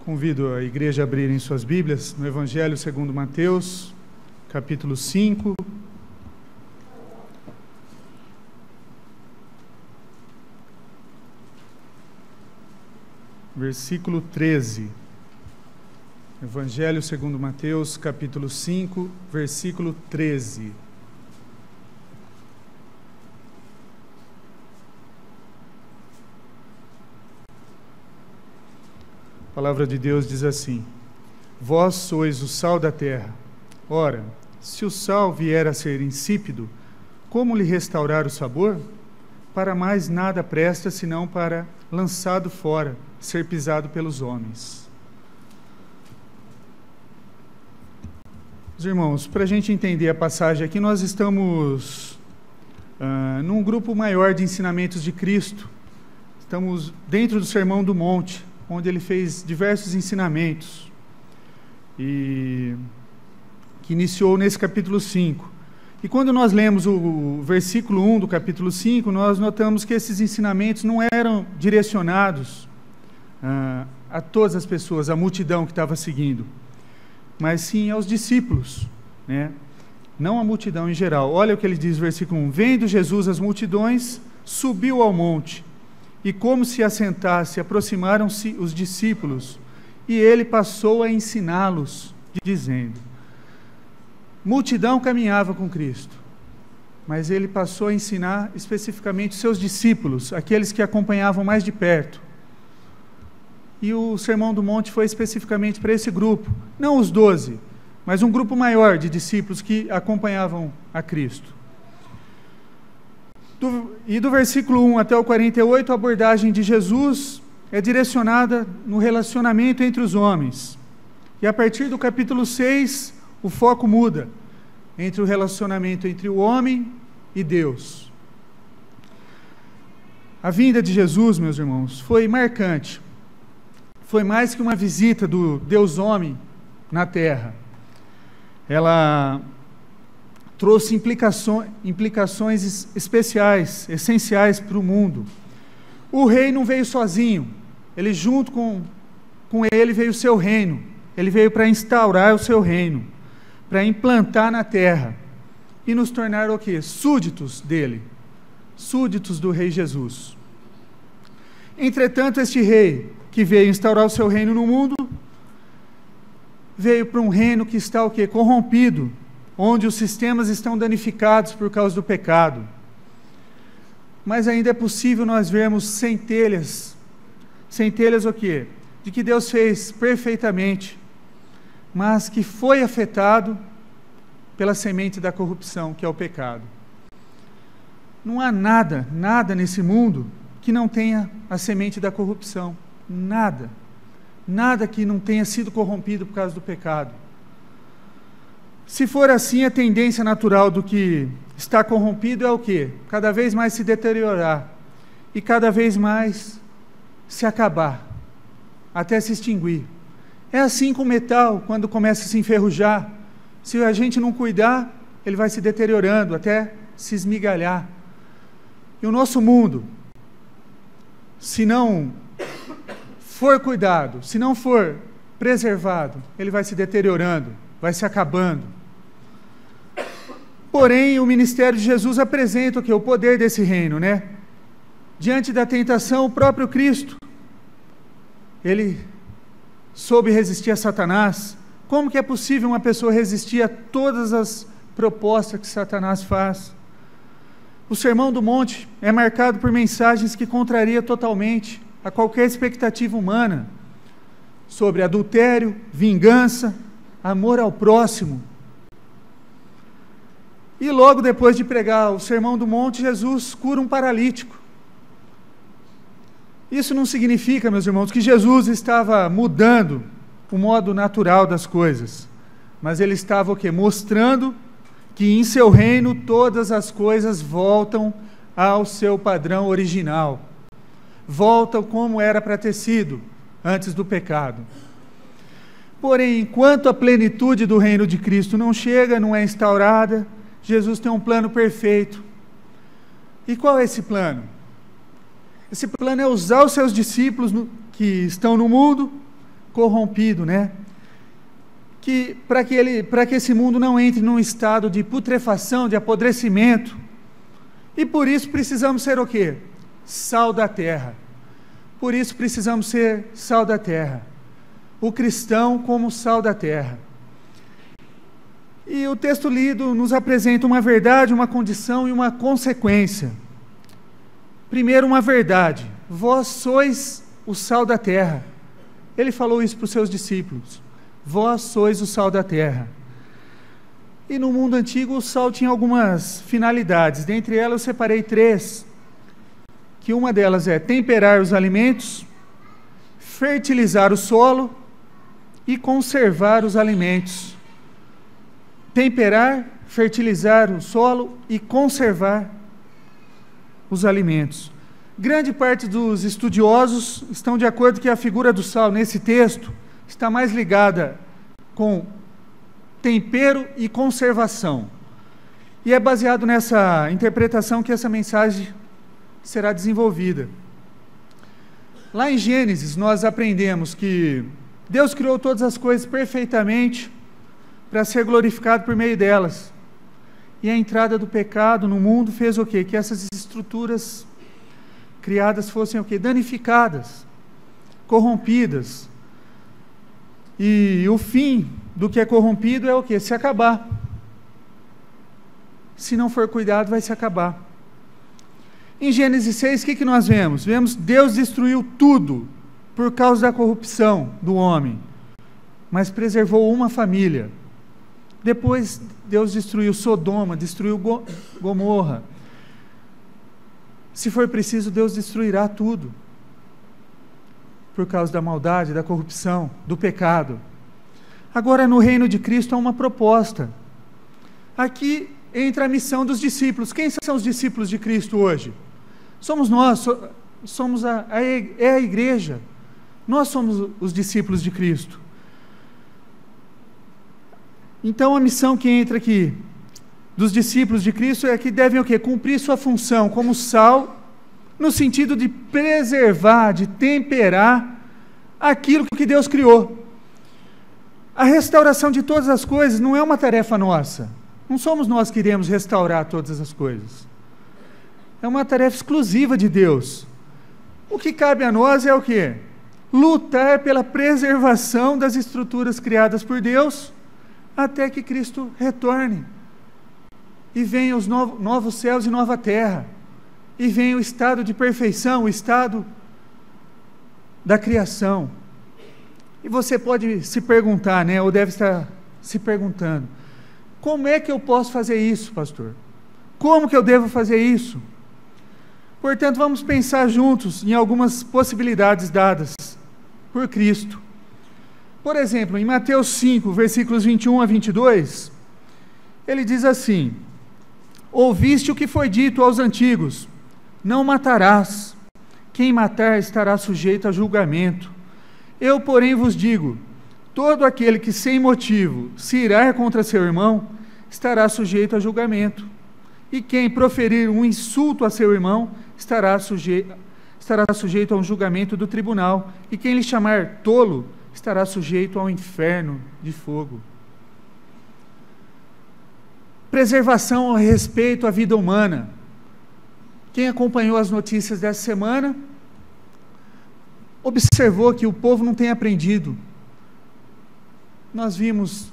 Convido a igreja a abrirem suas Bíblias no Evangelho segundo Mateus, capítulo 5. Versículo 13. Evangelho segundo Mateus, capítulo 5, versículo 13. A palavra de Deus diz assim: Vós sois o sal da terra. Ora, se o sal vier a ser insípido, como lhe restaurar o sabor? Para mais nada presta, senão para, lançado fora, ser pisado pelos homens. Os irmãos, para a gente entender a passagem aqui, nós estamos num grupo maior de ensinamentos de Cristo. Estamos dentro do Sermão do Monte, onde ele fez diversos ensinamentos, e que iniciou nesse capítulo 5. E quando nós lemos o versículo 1 do capítulo 5, nós notamos que esses ensinamentos não eram direcionados a todas as pessoas, a multidão que estava seguindo, mas sim aos discípulos, né? Não a multidão em geral. Olha o que ele diz no versículo 1: Vendo Jesus as multidões, subiu ao monte, e como se assentasse, aproximaram-se os discípulos, e ele passou a ensiná-los, dizendo... Multidão caminhava com Cristo, mas ele passou a ensinar especificamente os seus discípulos, aqueles que acompanhavam mais de perto. E o Sermão do Monte foi especificamente para esse grupo, não os 12, mas um grupo maior de discípulos que acompanhavam a Cristo. Do versículo 1 até o 48, a abordagem de Jesus é direcionada no relacionamento entre os homens. E a partir do capítulo 6, o foco muda entre o relacionamento entre o homem e Deus. A vinda de Jesus, meus irmãos, foi marcante. Foi mais que uma visita do Deus-homem na terra. Ela trouxe implicações especiais, essenciais para o mundo. O rei não veio sozinho. Ele, junto com ele, veio o seu reino. Ele veio para instaurar o seu reino, para implantar na terra e nos tornar o quê? Súditos dele, súditos do rei Jesus. Entretanto, este rei que veio instaurar o seu reino no mundo, veio para um reino que está o quê? Corrompido, onde os sistemas estão danificados por causa do pecado. Mas ainda é possível nós vermos centelhas o quê? De que Deus fez perfeitamente, mas que foi afetado pela semente da corrupção, que é o pecado. Não há nada nesse mundo que não tenha a semente da corrupção. Nada que não tenha sido corrompido por causa do pecado. Se for assim, a tendência natural do que está corrompido é o quê? Cada vez mais se deteriorar e cada vez mais se acabar, até se extinguir. É assim com o metal, quando começa a se enferrujar. Se a gente não cuidar, ele vai se deteriorando até se esmigalhar. E o nosso mundo, se não for cuidado, se não for preservado, ele vai se deteriorando, vai se acabando. Porém, o ministério de Jesus apresenta o quê? O poder desse reino, né? Diante da tentação, o próprio Cristo, ele soube resistir a Satanás. Como que é possível uma pessoa resistir a todas as propostas que Satanás faz? O Sermão do Monte é marcado por mensagens que contrariam totalmente a qualquer expectativa humana sobre adultério, vingança, amor ao próximo. E logo depois de pregar o Sermão do Monte, Jesus cura um paralítico. Isso não significa, meus irmãos, que Jesus estava mudando o modo natural das coisas, mas ele estava o quê? Mostrando que em seu reino todas as coisas voltam ao seu padrão original, voltam como era para ter sido antes do pecado. Porém, enquanto a plenitude do reino de Cristo não chega, não é instaurada, Jesus tem um plano perfeito. E qual é esse plano? Esse plano é usar os seus discípulos que estão no mundo corrompido, né? Para que esse mundo não entre num estado de putrefação, de apodrecimento. E por isso precisamos ser o quê? Sal da terra. Por isso precisamos ser sal da terra. O cristão como sal da terra. E o texto lido nos apresenta uma verdade, uma condição e uma consequência. Primeiro, uma verdade. Vós sois o sal da terra. Ele falou isso para os seus discípulos. Vós sois o sal da terra. E no mundo antigo o sal tinha algumas finalidades. Dentre elas eu separei 3. Que uma delas é temperar os alimentos, fertilizar o solo e conservar os alimentos. Temperar, fertilizar o solo e conservar os alimentos. Grande parte dos estudiosos estão de acordo que a figura do sal nesse texto está mais ligada com tempero e conservação. E é baseado nessa interpretação que essa mensagem será desenvolvida. Lá em Gênesis nós aprendemos que Deus criou todas as coisas perfeitamente para ser glorificado por meio delas. E a entrada do pecado no mundo fez o quê? Que essas estruturas criadas fossem o quê? Danificadas, corrompidas. E o fim do que é corrompido é o quê? Se acabar. Se não for cuidado, vai se acabar. Em Gênesis 6, o que nós vemos? Vemos Deus destruiu tudo por causa da corrupção do homem, mas preservou uma família. Depois Deus destruiu Sodoma, destruiu Gomorra. Se for preciso, Deus destruirá tudo, por causa da maldade, da corrupção, do pecado. Agora, no reino de Cristo, há uma proposta. Aqui entra a missão dos discípulos. Quem são os discípulos de Cristo hoje? Somos nós, somos a igreja. Nós somos os discípulos de Cristo. Então, a missão que entra aqui dos discípulos de Cristo é que devem o quê? Cumprir sua função como sal, no sentido de preservar, de temperar aquilo que Deus criou. A restauração de todas as coisas não é uma tarefa nossa. Não somos nós que iremos restaurar todas as coisas. É uma tarefa exclusiva de Deus. O que cabe a nós é o quê? Lutar pela preservação das estruturas criadas por Deus, até que Cristo retorne. E venham os novos céus e nova terra. E venha o estado de perfeição, o estado da criação. E você pode se perguntar, né, ou deve estar se perguntando, como é que eu posso fazer isso, pastor? Como que eu devo fazer isso? Portanto, vamos pensar juntos em algumas possibilidades dadas por Cristo. Por exemplo, em Mateus 5, versículos 21 a 22, ele diz assim: ouviste o que foi dito aos antigos, não matarás, quem matar estará sujeito a julgamento. Eu, porém, vos digo, todo aquele que sem motivo se irar contra seu irmão, estará sujeito a julgamento. E quem proferir um insulto a seu irmão, estará sujeito a um julgamento do tribunal. E quem lhe chamar tolo, estará sujeito ao inferno de fogo. Preservação ao respeito à vida humana. Quem acompanhou as notícias dessa semana, observou que o povo não tem aprendido. Nós vimos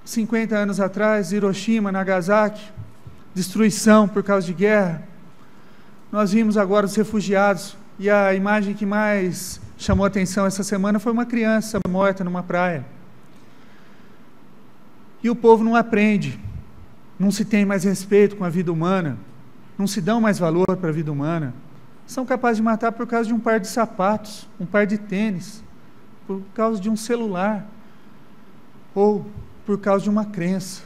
50 anos atrás, Hiroshima, Nagasaki, destruição por causa de guerra. Nós vimos agora os refugiados, e a imagem que mais chamou a atenção essa semana foi uma criança morta numa praia. E o povo não aprende, não se tem mais respeito com a vida humana, não se dão mais valor para a vida humana. São capazes de matar por causa de um par de sapatos, um par de tênis, por causa de um celular, ou por causa de uma crença.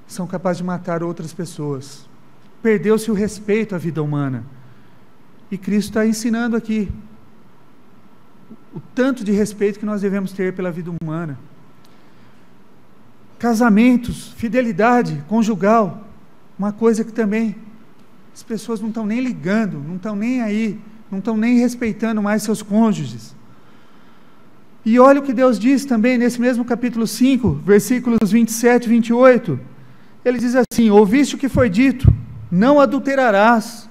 São capazes de matar outras pessoas. Perdeu-se o respeito à vida humana. E Cristo está ensinando aqui o tanto de respeito que nós devemos ter pela vida humana. Casamentos, fidelidade conjugal, uma coisa que também as pessoas não estão nem ligando, não estão nem aí, não estão nem respeitando mais seus cônjuges. E olha o que Deus diz também nesse mesmo capítulo 5, versículos 27 e 28. Ele diz assim: ouviste o que foi dito, não adulterarás.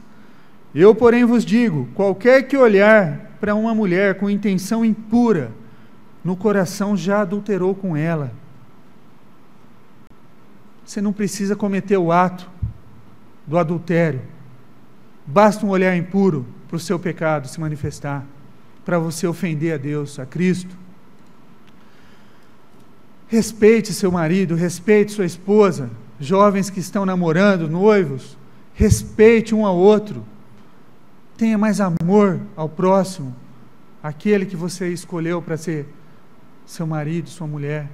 Eu, porém, vos digo, qualquer que olhar para uma mulher com intenção impura, no coração já adulterou com ela. Você não precisa cometer o ato do adultério. Basta um olhar impuro para o seu pecado se manifestar, para você ofender a Deus, a Cristo. Respeite seu marido, respeite sua esposa, jovens que estão namorando, noivos, respeite um ao outro. Tenha mais amor ao próximo, aquele que você escolheu para ser seu marido, sua mulher.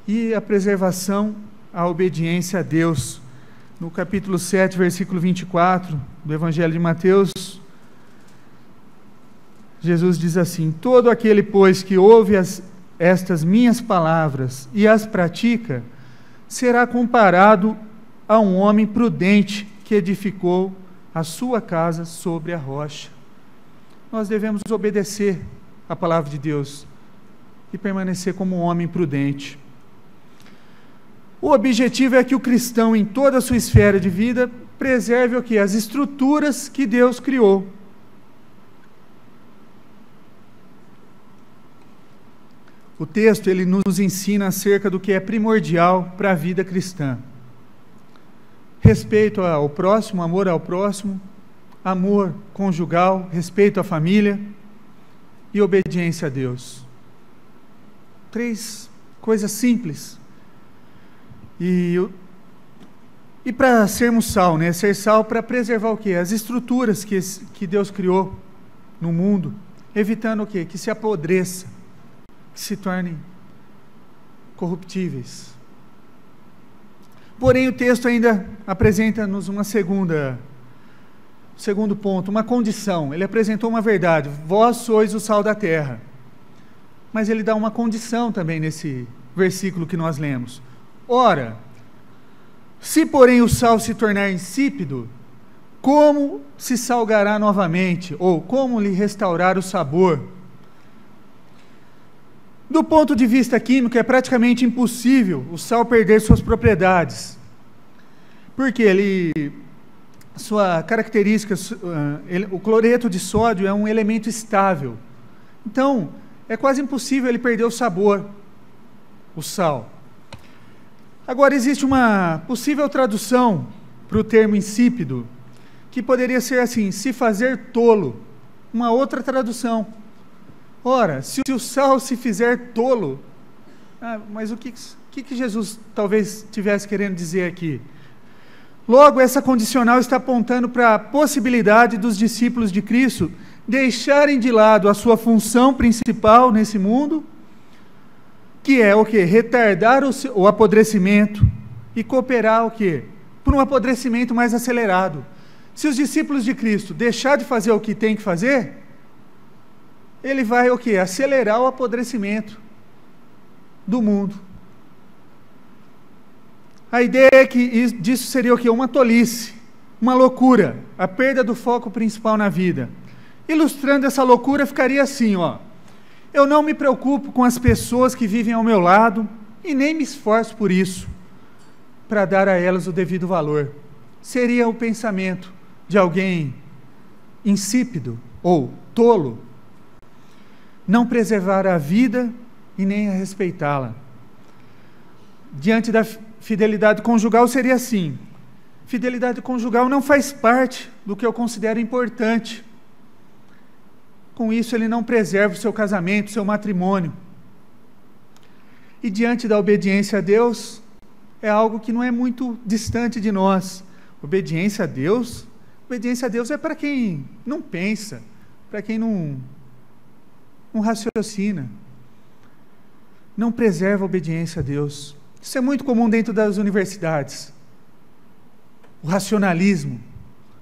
E a preservação, a obediência a Deus. No capítulo 7, versículo 24 do Evangelho de Mateus, Jesus diz assim: todo aquele, pois, que ouve estas minhas palavras e as pratica, será comparado a um homem prudente que edificou a sua casa sobre a rocha. Nós devemos obedecer a palavra de Deus e permanecer como um homem prudente. O objetivo é que o cristão, em toda a sua esfera de vida, preserve o quê? As estruturas que Deus criou. O texto, ele nos ensina acerca do que é primordial para a vida cristã. Respeito ao próximo, amor ao próximo, amor conjugal, respeito à família e obediência a Deus. 3 coisas simples. E para sermos sal, né? Ser sal para preservar o quê? As estruturas que Deus criou no mundo, evitando o quê? Que se apodreça, que se tornem corruptíveis. Porém, o texto ainda apresenta-nos segundo ponto, uma condição. Ele apresentou uma verdade: vós sois o sal da terra. Mas ele dá uma condição também nesse versículo que nós lemos. Ora, se porém o sal se tornar insípido, como se salgará novamente? Ou como lhe restaurar o sabor? Do ponto de vista químico, é praticamente impossível o sal perder suas propriedades. Porque sua característica, o cloreto de sódio é um elemento estável. Então, é quase impossível ele perder o sabor, o sal. Agora, existe uma possível tradução para o termo insípido, que poderia ser assim: se fazer tolo. Uma outra tradução. Ora, se o sal se fizer tolo, mas o que Jesus talvez estivesse querendo dizer aqui? Logo, essa condicional está apontando para a possibilidade dos discípulos de Cristo deixarem de lado a sua função principal nesse mundo, que é o quê? Retardar o apodrecimento e cooperar o quê? Para um apodrecimento mais acelerado. Se os discípulos de Cristo deixar de fazer o que tem que fazer, ele vai o quê? Acelerar o apodrecimento do mundo. A ideia é que disso seria o quê? Uma tolice, uma loucura, a perda do foco principal na vida. Ilustrando essa loucura, ficaria assim, ó: eu não me preocupo com as pessoas que vivem ao meu lado e nem me esforço por isso, para dar a elas o devido valor. Seria o pensamento de alguém insípido ou tolo. Não preservar a vida e nem a respeitá-la. Diante da fidelidade conjugal seria assim: fidelidade conjugal não faz parte do que eu considero importante. Com isso, ele não preserva o seu casamento, o seu matrimônio. E diante da obediência a Deus, é algo que não é muito distante de nós. Obediência a Deus é para quem não pensa, para quem não raciocina. Não preserva a obediência a Deus. Isso é muito comum dentro das universidades. O racionalismo,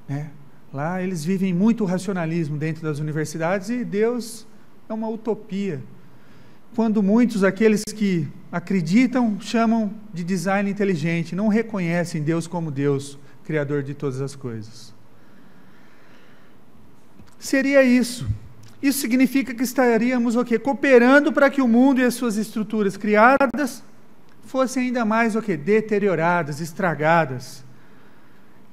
né? Lá eles vivem muito o racionalismo dentro das universidades e Deus é uma utopia. Quando muitos, aqueles que acreditam, chamam de design inteligente, não reconhecem Deus como Deus, Criador de todas as coisas. Seria isso. Isso significa que estaríamos o quê? Cooperando para que o mundo e as suas estruturas criadas fossem ainda mais o quê? Deterioradas, estragadas,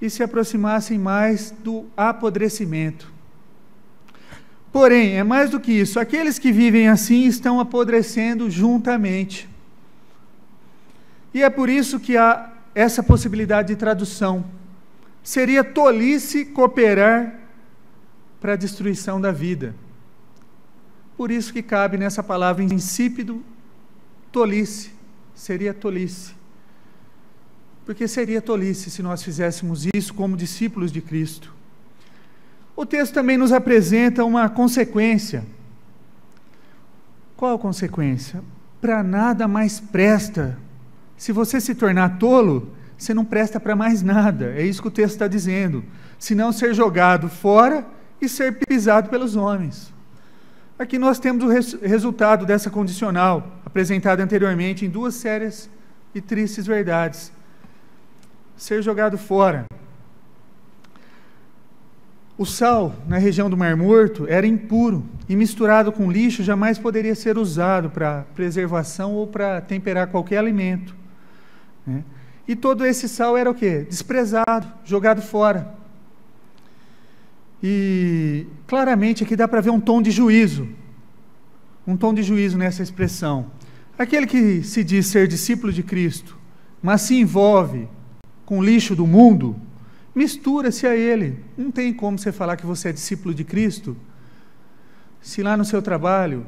e se aproximassem mais do apodrecimento. Porém, é mais do que isso, aqueles que vivem assim estão apodrecendo juntamente. E é por isso que há essa possibilidade de tradução. Seria tolice cooperar para a destruição da vida. Por isso que cabe nessa palavra insípido, tolice. Seria tolice. Porque seria tolice se nós fizéssemos isso como discípulos de Cristo. O texto também nos apresenta uma consequência. Qual a consequência? Para nada mais presta. Se você se tornar tolo, você não presta para mais nada. É isso que o texto está dizendo. Senão ser jogado fora e ser pisado pelos homens. Aqui nós temos o resultado dessa condicional, apresentada anteriormente em 2 sérias e tristes verdades. Ser jogado fora. O sal, na região do Mar Morto, era impuro e misturado com lixo jamais poderia ser usado para preservação ou para temperar qualquer alimento. Né? E todo esse sal era o quê? Desprezado, jogado fora. E claramente aqui dá para ver um tom de juízo nessa expressão. Aquele que se diz ser discípulo de Cristo, mas se envolve com o lixo do mundo, mistura-se a ele. Não tem como você falar que você é discípulo de Cristo se lá no seu trabalho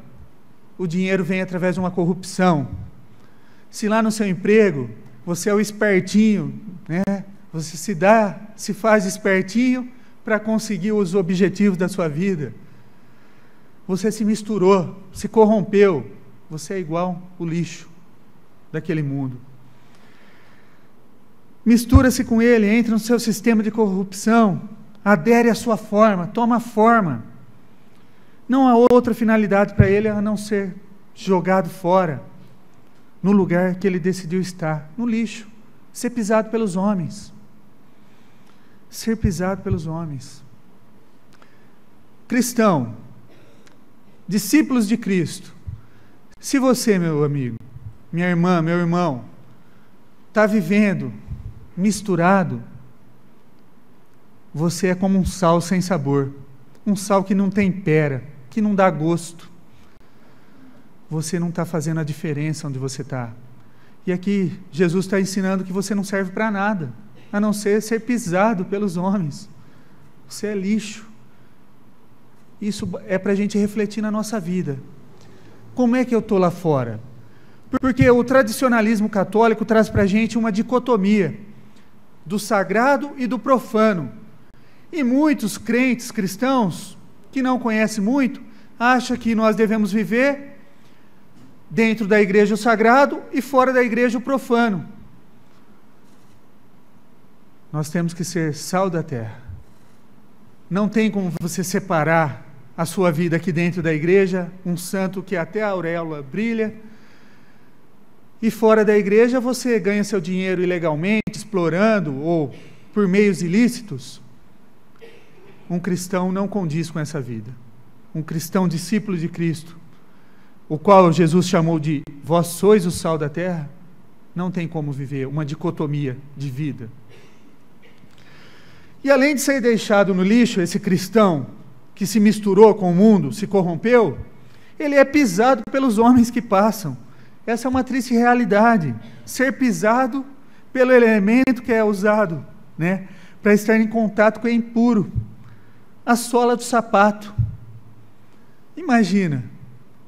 o dinheiro vem através de uma corrupção, se lá no seu emprego você é o espertinho, né? Você se faz espertinho para conseguir os objetivos da sua vida. Você se misturou, se corrompeu, você é igual o lixo daquele mundo. Mistura-se com ele, entra no seu sistema de corrupção, adere à sua forma, toma forma. Não há outra finalidade para ele a não ser jogado fora, no lugar que ele decidiu estar, no lixo, ser pisado pelos homens. Ser pisado pelos homens. Cristão, discípulos de Cristo, se você, meu amigo, minha irmã, meu irmão, está vivendo misturado, você é como um sal sem sabor, um sal que não tempera, que não dá gosto. Você não está fazendo a diferença onde você está. E aqui Jesus está ensinando que você não serve para nada, a não ser pisado pelos homens. Você é lixo. Isso é para a gente refletir na nossa vida. Como é que eu estou lá fora? Porque o tradicionalismo católico traz para a gente uma dicotomia do sagrado e do profano. E muitos crentes cristãos, que não conhecem muito, acham que nós devemos viver dentro da igreja o sagrado e fora da igreja o profano. Nós temos que ser sal da terra. Não tem como você separar a sua vida aqui dentro da igreja, um santo que até a auréola brilha, e fora da igreja você ganha seu dinheiro ilegalmente, explorando ou por meios ilícitos. Um cristão não condiz com essa vida. Um cristão discípulo de Cristo, o qual Jesus chamou de vós sois o sal da terra, não tem como viver uma dicotomia de vida. E além de ser deixado no lixo, esse cristão que se misturou com o mundo, se corrompeu, ele é pisado pelos homens que passam. Essa é uma triste realidade, ser pisado pelo elemento que é usado, né, para estar em contato com o impuro, a sola do sapato. Imagina,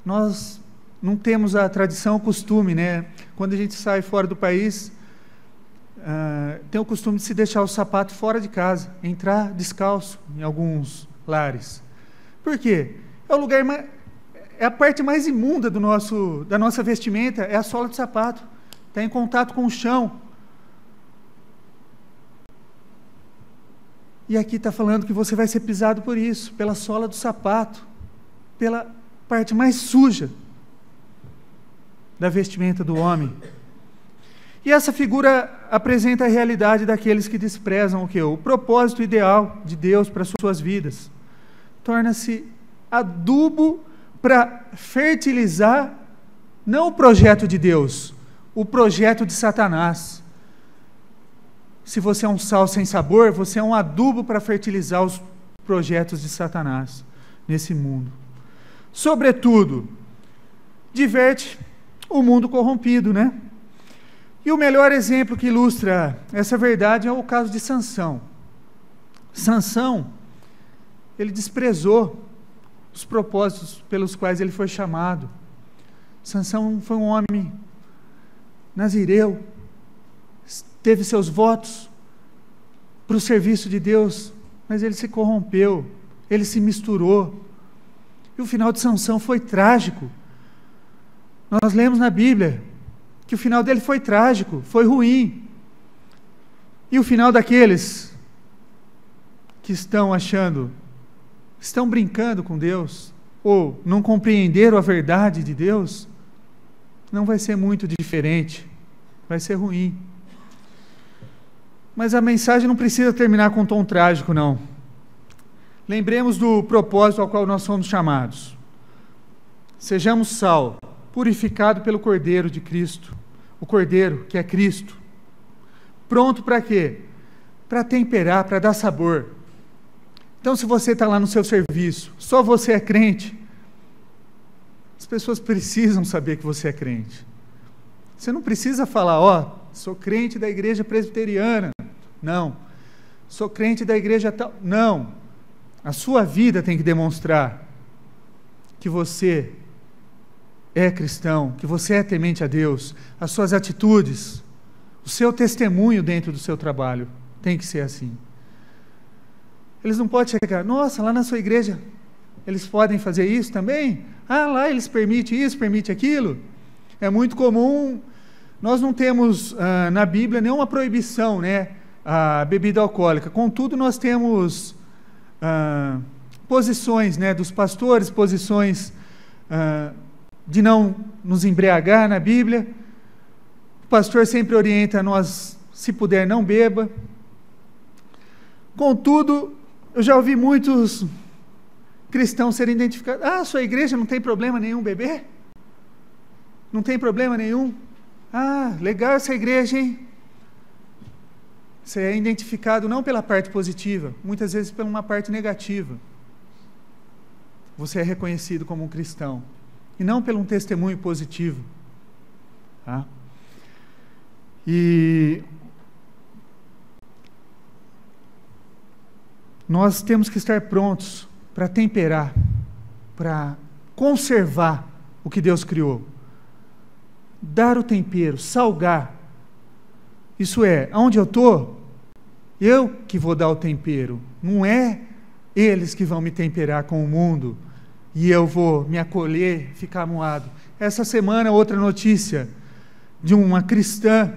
nós não temos a tradição, o costume, né? Quando a gente sai fora do país, tem o costume de se deixar o sapato fora de casa, entrar descalço em alguns lares. Por quê? É o lugar é a parte mais imunda da nossa vestimenta, é a sola do sapato. Está em contato com o chão. E aqui está falando que você vai ser pisado por isso, pela sola do sapato, pela parte mais suja da vestimenta do homem. E essa figura apresenta a realidade daqueles que desprezam o quê? O propósito ideal de Deus para suas vidas. Torna-se adubo para fertilizar não o projeto de Deus, o projeto de Satanás. Se você é um sal sem sabor, você é um adubo para fertilizar os projetos de Satanás nesse mundo. Sobretudo, diverte o mundo corrompido, né? E o melhor exemplo que ilustra essa verdade é o caso de Sansão. Sansão, ele desprezou os propósitos pelos quais ele foi chamado. Sansão foi um homem nazireu, teve seus votos para o serviço de Deus, mas ele se corrompeu, ele se misturou. E o final de Sansão foi trágico. Nós lemos na Bíblia que o final dele foi trágico, foi ruim. E o final daqueles que estão brincando com Deus, ou não compreenderam a verdade de Deus, não vai ser muito diferente, vai ser ruim. Mas a mensagem não precisa terminar com um tom trágico, não. Lembremos do propósito ao qual nós fomos chamados. Sejamos sal, purificado pelo Cordeiro de Cristo, o Cordeiro que é Cristo. Pronto para quê? Para temperar, para dar sabor. Então, se você está lá no seu serviço, só você é crente, as pessoas precisam saber que você é crente. Você não precisa falar, sou crente da igreja presbiteriana. Não. Sou crente da igreja tal. Não. A sua vida tem que demonstrar que você é cristão, que você é temente a Deus. As suas atitudes, o seu testemunho dentro do seu trabalho tem que ser assim. Eles não podem chegar, nossa, lá na sua igreja eles podem fazer isso também? Lá eles permitem isso, permitem aquilo. É muito comum, nós não temos na Bíblia nenhuma proibição, né, a bebida alcoólica. Contudo, nós temos posições, né, dos pastores, posições de não nos embriagar na Bíblia. O pastor sempre orienta nós, se puder, não beba. Contudo, eu já ouvi muitos cristãos serem identificados. Sua igreja não tem problema nenhum beber? Não tem problema nenhum? Legal essa igreja, hein? Você é identificado não pela parte positiva, muitas vezes por uma parte negativa. Você é reconhecido como um cristão, e não pelo um testemunho positivo. Tá? E nós temos que estar prontos para temperar, para conservar o que Deus criou. Dar o tempero, salgar. Isso é, onde eu estou, eu que vou dar o tempero. Não é eles que vão me temperar com o mundo e eu vou me acolher, ficar moado. Essa semana, outra notícia de uma cristã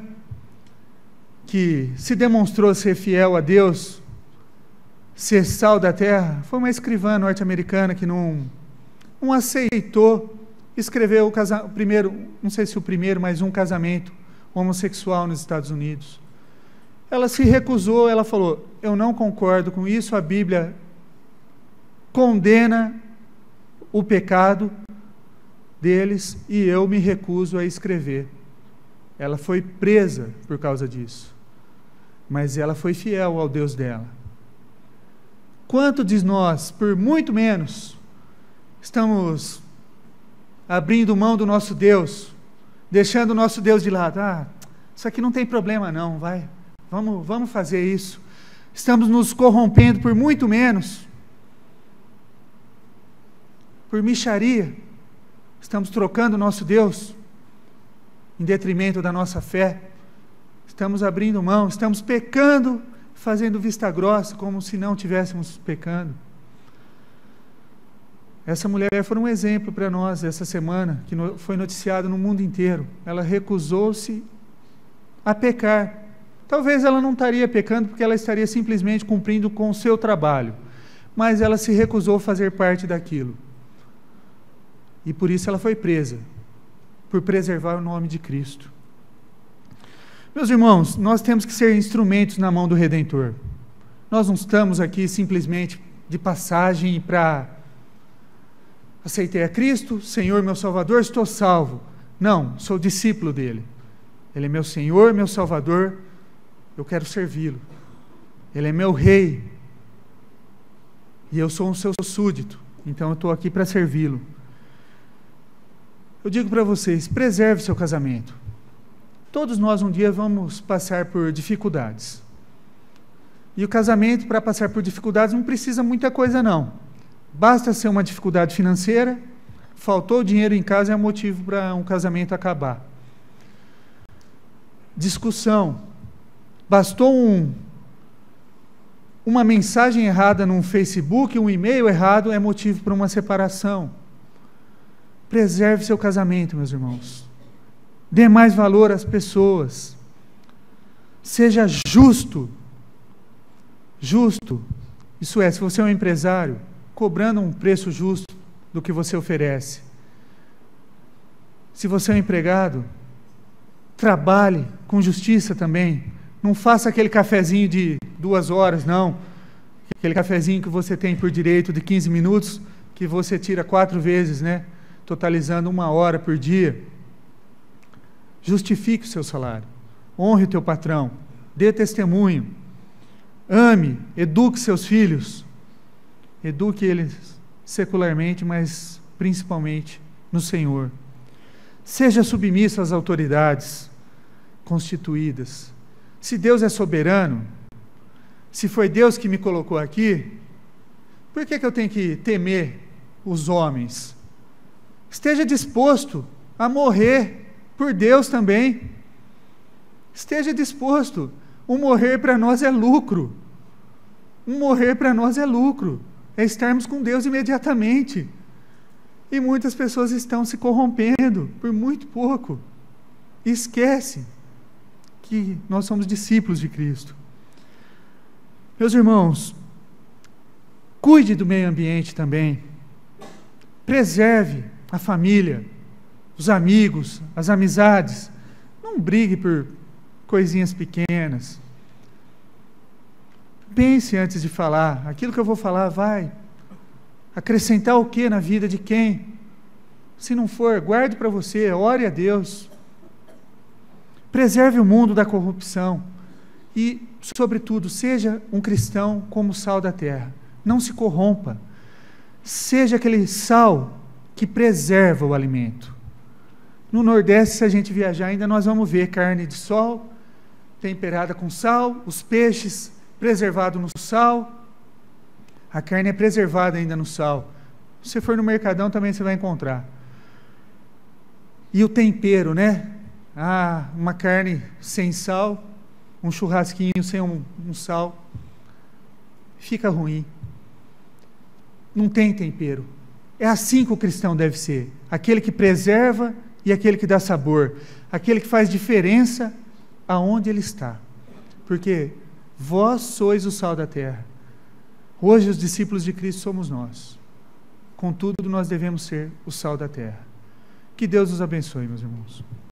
que se demonstrou ser fiel a Deus, ser sal da terra. Foi uma escrivã norte-americana que não aceitou, escreveu o primeiro, não sei se o primeiro, mas um casamento homossexual nos Estados Unidos. Ela se recusou, ela falou, eu não concordo com isso, a Bíblia condena o pecado deles e eu me recuso a escrever. Ela foi presa por causa disso, mas ela foi fiel ao Deus dela. Quanto de nós, por muito menos, estamos abrindo mão do nosso Deus, deixando o nosso Deus de lado? Isso aqui não tem problema não, vamos fazer isso. Estamos nos corrompendo por muito menos, por mixaria. Estamos trocando o nosso Deus em detrimento da nossa fé. Estamos abrindo mão, estamos pecando, fazendo vista grossa, como se não estivéssemos pecando. Essa mulher foi um exemplo para nós essa semana, que foi noticiado no mundo inteiro. Ela recusou-se a pecar. Talvez ela não estaria pecando porque ela estaria simplesmente cumprindo com o seu trabalho, mas ela se recusou a fazer parte daquilo. E por isso ela foi presa, por preservar o nome de Cristo. Meus irmãos, nós temos que ser instrumentos na mão do Redentor. Nós não estamos aqui simplesmente de passagem para aceitei a Cristo, Senhor, meu Salvador, estou salvo. Não, sou discípulo dele. Ele é meu Senhor, meu Salvador, eu quero servi-lo. Ele é meu rei. E eu sou um seu súdito, então eu estou aqui para servi-lo. Eu digo para vocês, preserve seu casamento. Todos nós um dia vamos passar por dificuldades. E o casamento, para passar por dificuldades, não precisa muita coisa não. Basta ser uma dificuldade financeira, faltou dinheiro em casa, é motivo para um casamento acabar. Discussão. Bastou uma mensagem errada num Facebook, um e-mail errado, é motivo para uma separação. Preserve seu casamento, meus irmãos. Dê mais valor às pessoas. Seja justo. Justo. Isso é, se você é um empresário, cobrando um preço justo do que você oferece. Se você é um empregado, trabalhe com justiça também. Não faça aquele cafezinho de 2 horas, não. Aquele cafezinho que você tem por direito de 15 minutos, que você tira 4 vezes, né? Totalizando 1 hora por dia. Justifique o seu salário. Honre o teu patrão. Dê testemunho. Ame, eduque seus filhos. Eduque eles secularmente, mas principalmente no Senhor. Seja submisso às autoridades constituídas. Se Deus é soberano, se foi Deus que me colocou aqui, por que eu tenho que temer os homens? Esteja disposto a morrer por Deus também. Esteja disposto. O morrer para nós é lucro. Um morrer para nós é lucro. É estarmos com Deus imediatamente. E muitas pessoas estão se corrompendo por muito pouco. E esquece que nós somos discípulos de Cristo. Meus irmãos, cuide do meio ambiente também. Preserve a família, os amigos, as amizades. Não brigue por coisinhas pequenas. Pense antes de falar. Aquilo que eu vou falar vai acrescentar o que na vida de quem? Se não for, guarde para você, ore a Deus. Preserve o mundo da corrupção. E, sobretudo, seja um cristão como sal da terra. Não se corrompa. Seja aquele sal que preserva o alimento. No Nordeste, se a gente viajar ainda, nós vamos ver carne de sol, temperada com sal, os peixes preservados no sal. A carne é preservada ainda no sal. Se você for no Mercadão, também você vai encontrar. E o tempero, né? Uma carne sem sal, um churrasquinho sem um sal, fica ruim. Não tem tempero. É assim que o cristão deve ser. Aquele que preserva e aquele que dá sabor. Aquele que faz diferença aonde ele está. Porque vós sois o sal da terra. Hoje os discípulos de Cristo somos nós. Contudo, nós devemos ser o sal da terra. Que Deus nos abençoe, meus irmãos.